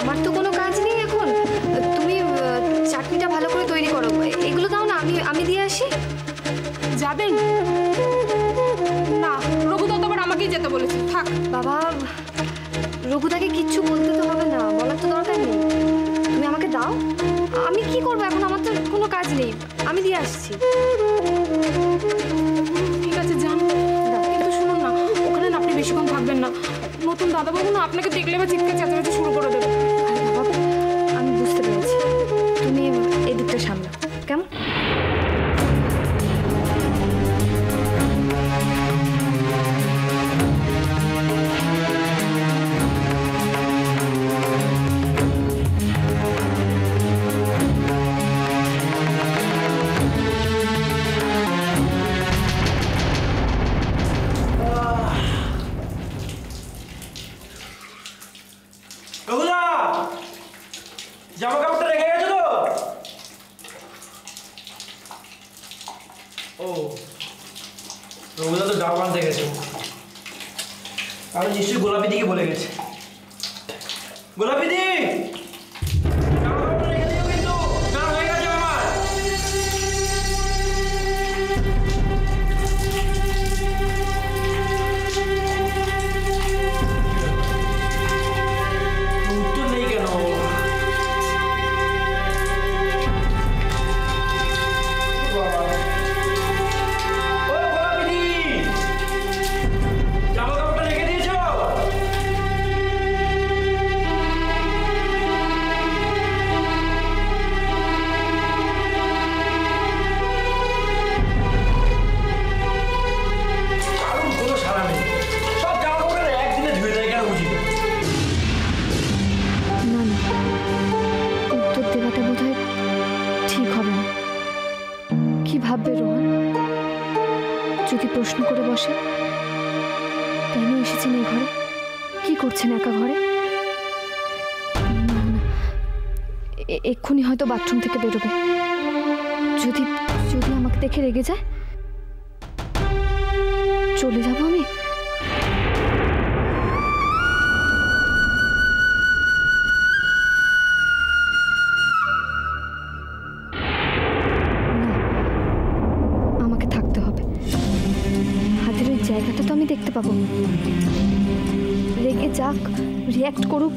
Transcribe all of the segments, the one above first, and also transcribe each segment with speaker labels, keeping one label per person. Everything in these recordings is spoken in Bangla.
Speaker 1: আমার তো কোনো কাজ নেই এখন। তুমি চাটনিটা ভালো করে তৈরি করো, এগুলো দাও না, আমি দিয়ে আসি।
Speaker 2: যাবেন না? রঘুদা তো আবার আমাকেই যেতে বলেছে। থাক
Speaker 1: বাবা, রঘুদাকে কিচ্ছু বলতে তো হবে না, বলার তো দরকার নেই। তুমি আমাকে দাও, আমি কি করবো এখন? আমার তো কোনো কাজ নেই, আমি দিয়ে আসছি।
Speaker 2: ঠিক আছে যান, কিন্তু শুনুন না, ওখানে না আপনি বেশিক্ষণ থাকবেন না। নতুন দাদাবাবু না আপনাকে দেখলে বা চিৎকার চেঁচামেচি শুরু করে দেবে।
Speaker 1: আরে বাবা, আমি বুঝতে পেরেছি, তুমি এদিকটা সামলাও কেমন?
Speaker 3: জামা কাপড়টা রেখে গেছো তো? ও, রঘুদা তো ডাব আনতে গেছে। আমি নিশ্চয়ই গোলাপি দিকে বলে গেছে। গোলাপি দি, জামা কাপড়টা রেখে দিও কিন্তু, না হয়ে গেছে আমার। উত্তর নেই কেন?
Speaker 1: ভাববে রোহন? যদি প্রশ্ন করে বসে কেন এসেছেন এই ঘরে, কি করছেন একা ঘরে? এক্ষুনি হয়তো বাথরুম থেকে বেরোবে। যদি যদি আমাকে দেখে রেগে যায়, চলে যাব আমি। জায়গাটা তো আমি দেখতে পাবো। রেগে যাক, রিঅ্যাক্ট করুক,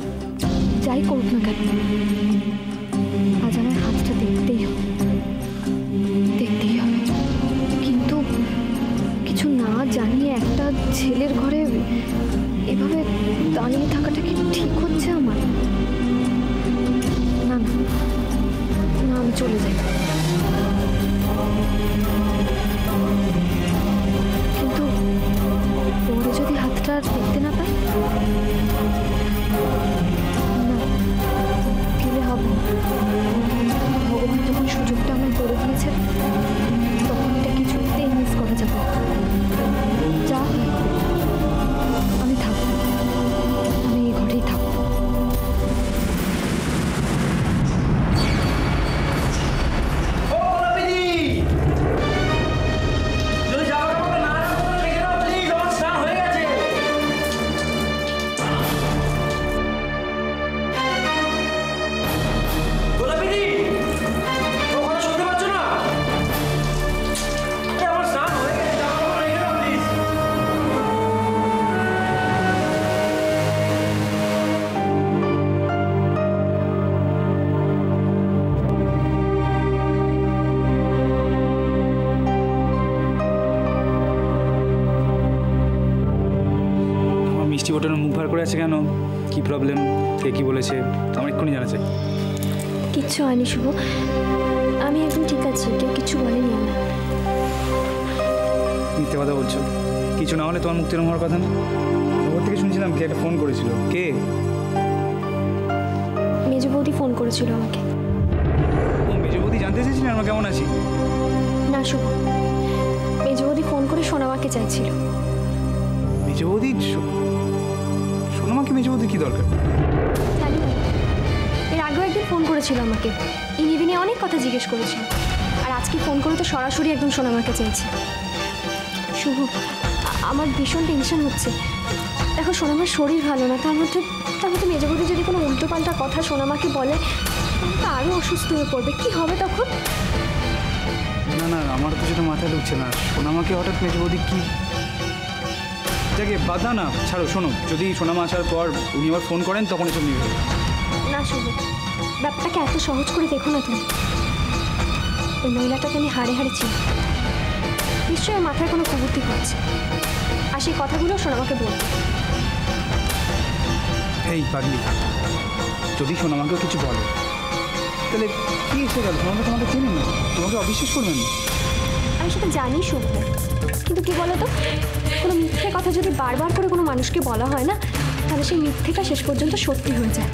Speaker 1: যাই করুক না কেন, আজ আমার হাতটা দেখতেই হবে। কিন্তু কিছু না জানিয়ে একটা ছেলের ঘরে এভাবে দাঁড়িয়ে থাকাটা কি ঠিক হচ্ছে আমার? না না না, আমি চলে যাই। পরে যদি হাতটা দেখতে না পাই, না গেলে হবে না। ভগবান যখন সুযোগটা আমার করে দিয়েছে, তখন এটা কিছুতেই মিস করা যাবে। যা আমি থাকবো, আমি এই ঘরেই থাকবো।
Speaker 4: মিষ্টি ওটার মুখ ভার করে আছে কেন? কি প্রবলেম? কে কি বলেছে আমার এক্ষুনি জানা চাই।
Speaker 5: কিচ্ছু হয়নি শুভ, আমি একদম ঠিক আছি, কেউ কিছু বলেনি আমার।
Speaker 4: মিথ্যে কথা বলছো। কিছু না হলে তোমার মুখ থেকে হওয়ার কথা না। ওর থেকে শুনছিলাম কে একটা ফোন করেছিল। কে?
Speaker 5: মেজ বৌদি ফোন করেছিল আমাকে।
Speaker 4: ও, মেজ বৌদি জানতে চেয়েছিলেন আমরা কেমন আছি?
Speaker 5: না শুভ, মেজ বৌদি ফোন করে সোনামাকে চাইছিল।
Speaker 4: মেজ বৌদি? সোনামাকে মেজ বৌদি কি দরকার?
Speaker 5: জানি না, এর আগেও একদিন ফোন করেছিল আমাকে, এই নিয়ে নিয়ে অনেক কথা জিজ্ঞেস করেছিল। আর আজকে ফোন করে তো সরাসরি একদম সোনামাকে চাইছে। শুভ, আমার ভীষণ টেনশন হচ্ছে। দেখো সোনামার শরীর ভালো না, তার মধ্যে মেজো বৌদি যদি কোনো উল্টোপাল্টা কথা সোনামাকে বলে তো আরও অসুস্থ হয়ে পড়বে, কি হবে তখন?
Speaker 4: না না, আমার তো সেটা মাথায় ঢুকছে না। সোনামাকে হঠাৎ মেজো বৌদি কি যাকে বাদ দাও না, ছাড়ো। শোনো, যদি সোনামা আসার পর উনি আবার ফোন করেন তখন এসব নিয়ে যাবে।
Speaker 5: না শুভ, ব্যাপারটাকে এত সহজ করে দেখো না তুমি। ওই মহিলাটাকে আমি হাড়ে হাড়ে চিনি, নিশ্চয়ই ওর মাথায় কোনো কুবুদ্ধি করছে, আর সেই কথাগুলো সোনামাকে বলবে।
Speaker 4: এই পাগলি, যদি সোনামাকেও কিছু বলে তাহলে কি এসে গেল? তোমাকে চেনে না, তোমাকে অবিশ্বাস করবেন না।
Speaker 5: আমি সেটা জানি শুভ, কিন্তু কি বলো তো, কোনো মিথ্যে কথা যদি বারবার করে কোনো মানুষকে বলা হয় না, তাহলে সেই মিথ্যেটা শেষ পর্যন্ত সত্যি হয়ে যায়।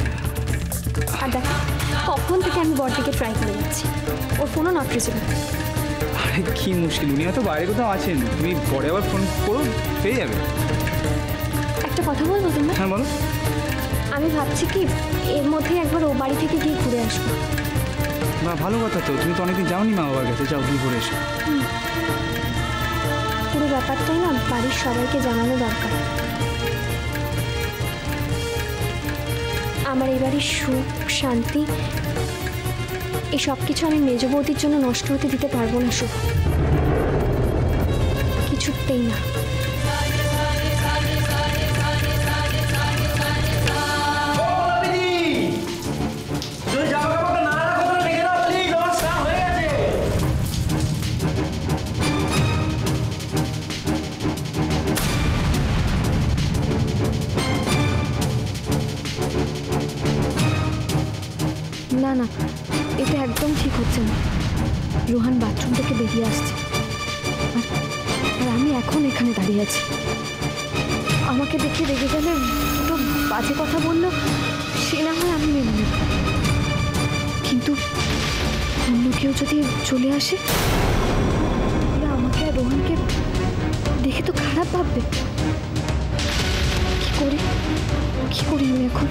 Speaker 5: আর দেখো, কখন থেকে আমি বড়দিকে ট্রাই করে যাচ্ছি, ওর ফোনও নট রিচেবল।
Speaker 4: আরে কি মুশকিল, উনি হয়তো বাইরে কোথাও আছেন, তুমি পরে আবার ফোন করো, পেয়ে যাবে।
Speaker 5: একটা কথা বলবো তোমরা?
Speaker 4: হ্যাঁ বলো।
Speaker 5: আমি ভাবছি কি এর মধ্যে একবার ও বাড়ি থেকে গিয়ে ঘুরে আসবো।
Speaker 4: বা ভালো কথা তো, তুমি তো অনেকদিন যাওনি মা বাবার কাছে, যাও গিয়ে ঘুরে এসো।
Speaker 5: পুরো ব্যাপারটাই না বাড়ির সবাইকে জানানো দরকার। আমার এই বাড়ির সুখ শান্তি এই সব কিছু আমি মেজ বৌদির জন্য নষ্ট হতে দিতে পারবো না শুভ, কিছুতেই না।
Speaker 1: না না, এটা একদম ঠিক হচ্ছে না। রোহান বাথরুম থেকে বেরিয়ে আসছে, আর আমি এখন এখানে দাঁড়িয়ে আছি। আমাকে দেখে রেগে গেলে দুটো বাজে কথা বললো, সে না হয় আমি মেনে নেব, কিন্তু অন্য কেউ যদি চলে আসে তাহলে আমাকে আর রোহানকে দেখে তো খারাপ ভাববে। কি করি আমি এখন?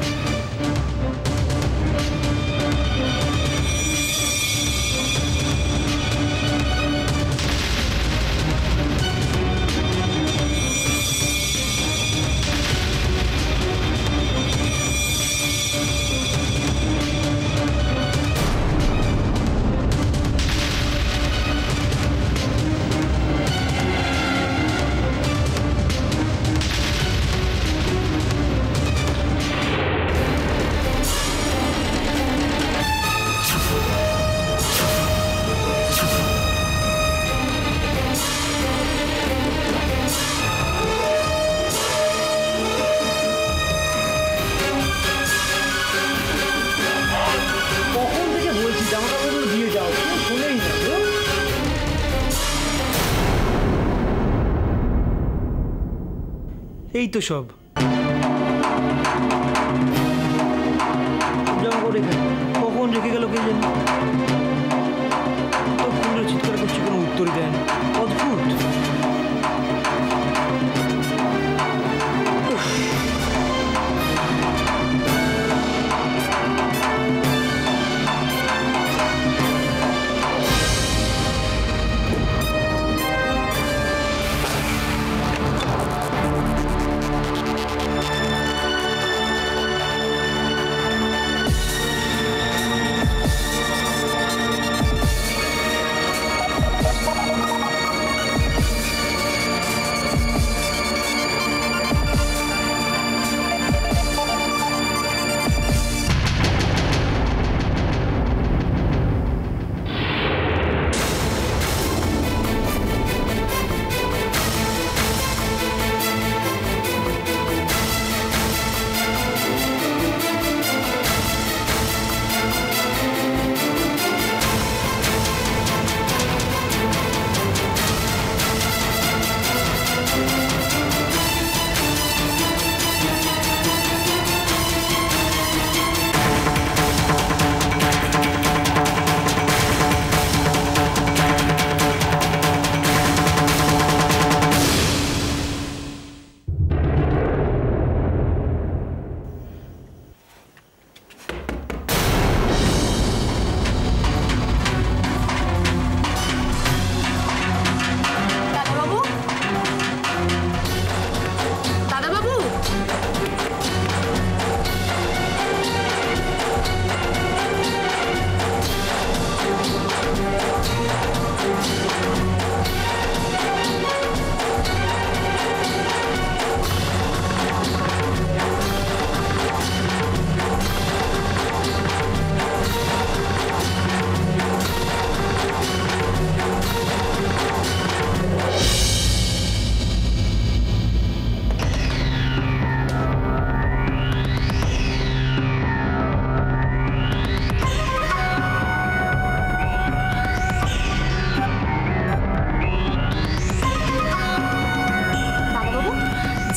Speaker 3: এই তো সব জামা করে কখন রেখে গেল কে জানি, তো ফোনে চিৎকার করছি, কোনো উত্তরই দেয় না, অদ্ভুত।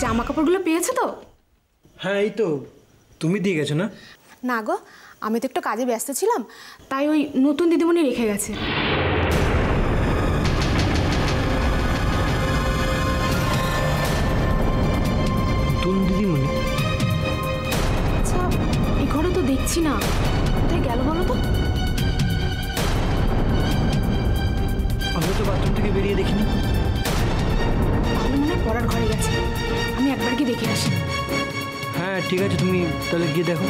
Speaker 2: জামা কাপড়গুলো পেয়েছো তো?
Speaker 3: হ্যাঁ এই তো, তুমি দিয়ে গেছো না?
Speaker 2: না গো, আমি তো একটু কাজে ব্যস্ত ছিলাম, তাই ওই নতুন দিদিমণি রেখে গেছে।
Speaker 3: নতুন দিদিমণি?
Speaker 2: আচ্ছা, এই ঘরে তো দেখছি না, কোথায় গেল বলো তো?
Speaker 3: আমি তো বাথরুম থেকে বেরিয়ে দেখিনি।
Speaker 2: তাহলে মনে হয় পড়ার ঘরে গেছে, আমি একবার গিয়ে দেখে আসি।
Speaker 3: হ্যাঁ ঠিক আছে, তুমি তাহলে গিয়ে দেখো।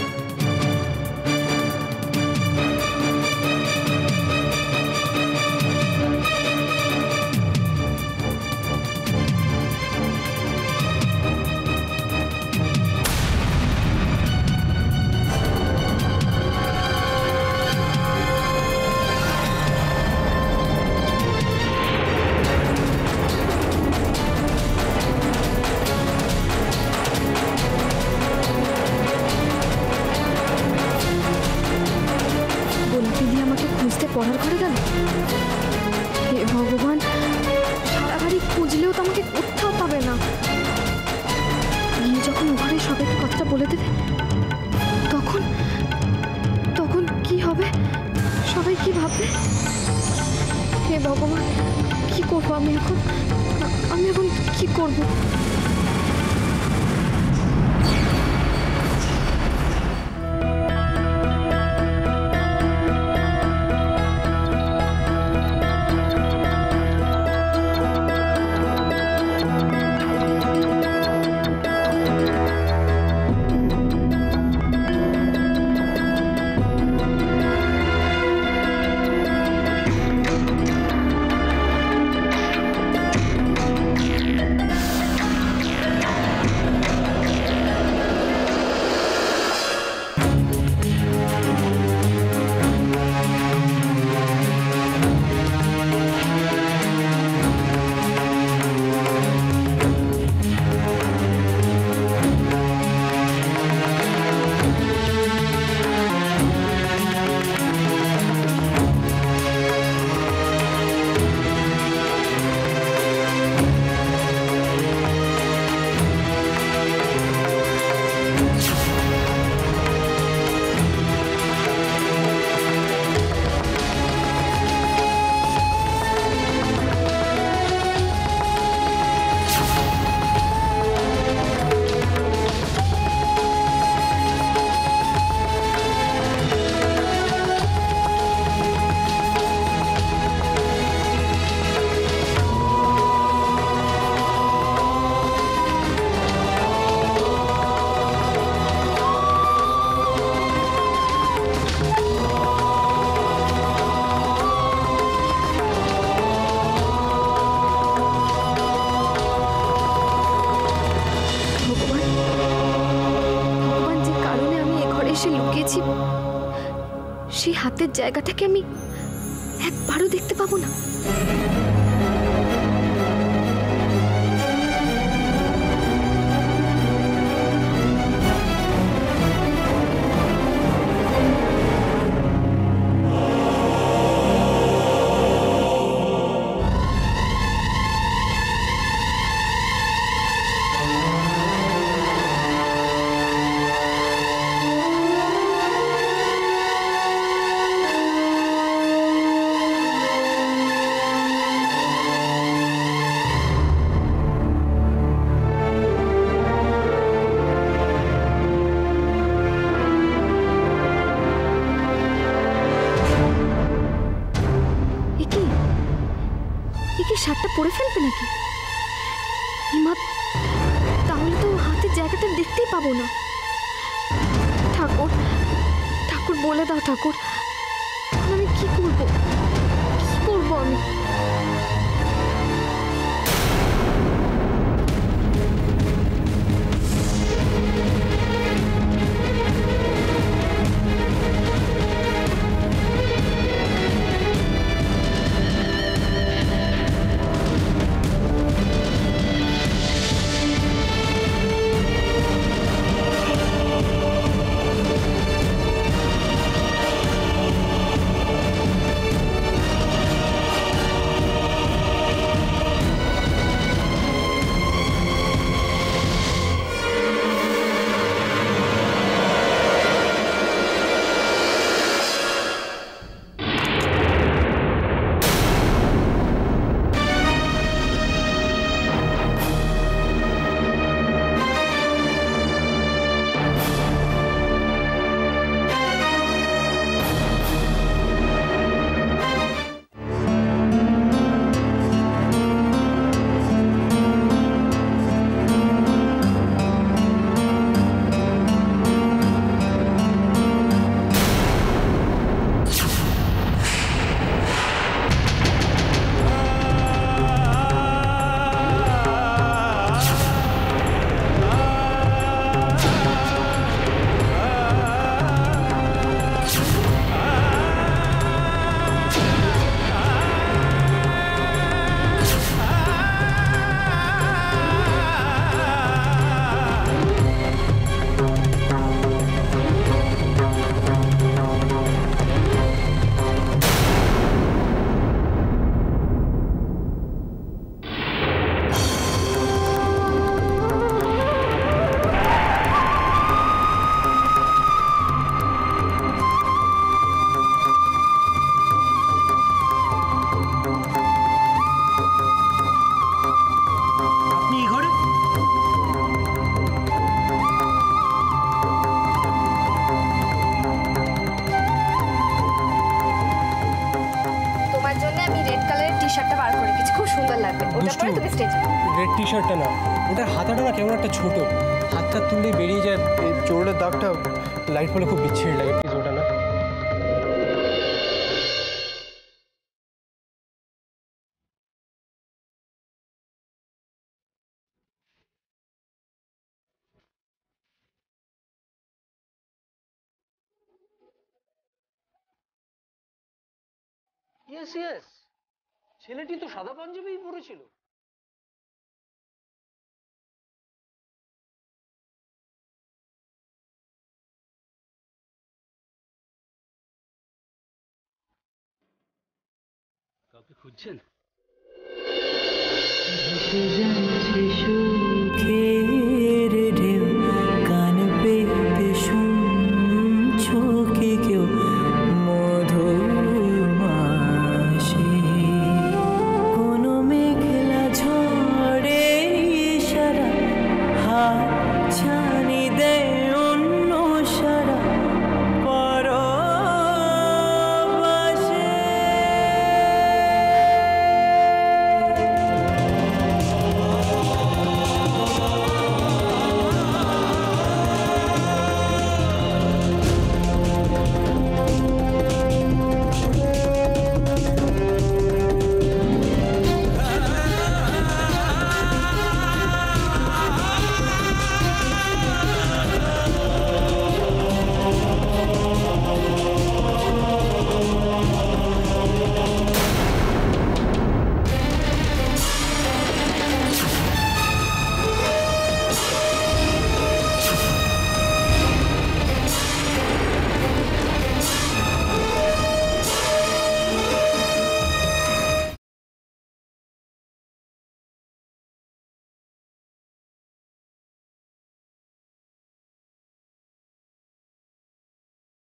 Speaker 1: গোলাপি দিয়ে আমাকে খুঁজতে পড়ার ঘরে গেল। হে ভগবান, সারা বাড়ি খুঁজলেও তো আমাকে কোথাও পাবে না। গিয়ে যখন ও ঘরে সবাইকে কথাটা বলে দেবে, তখন তখন কি হবে? সবাই কি ভাববে? হে ভগবান, কি করবো আমি এখন? আমি এখন কি করবো? এসে লুকিয়েছি, সেই হাতের জায়গাটাকে আমি একবারও দেখতে পাবো না। শার্টটা পরে ফেলবে নাকি? হিমা, তাহলে তো হাতের জায়গাটা দেখতেই পাবো না। ঠাকুর, ঠাকুর বলে দাও ঠাকুর, আমি কি করবো? কি করবো আমি? স্টেজে।
Speaker 6: রেড টি শার্টটা না, ওটার হাতাটা না কেমন একটা ছোট, হাতটা তুললেই বেরিয়ে যায়। এই চোরের দাগটা লাইট পড়লে খুব বিচ্ছিরি লাগে, প্লিজ ওটা না।
Speaker 3: ইয়েস ইয়েস, ছেলেটি তো সাদা পাঞ্জাবিই পরেছিল। কাউকে খুঁজছেন?
Speaker 7: ভেসে যাচ্ছে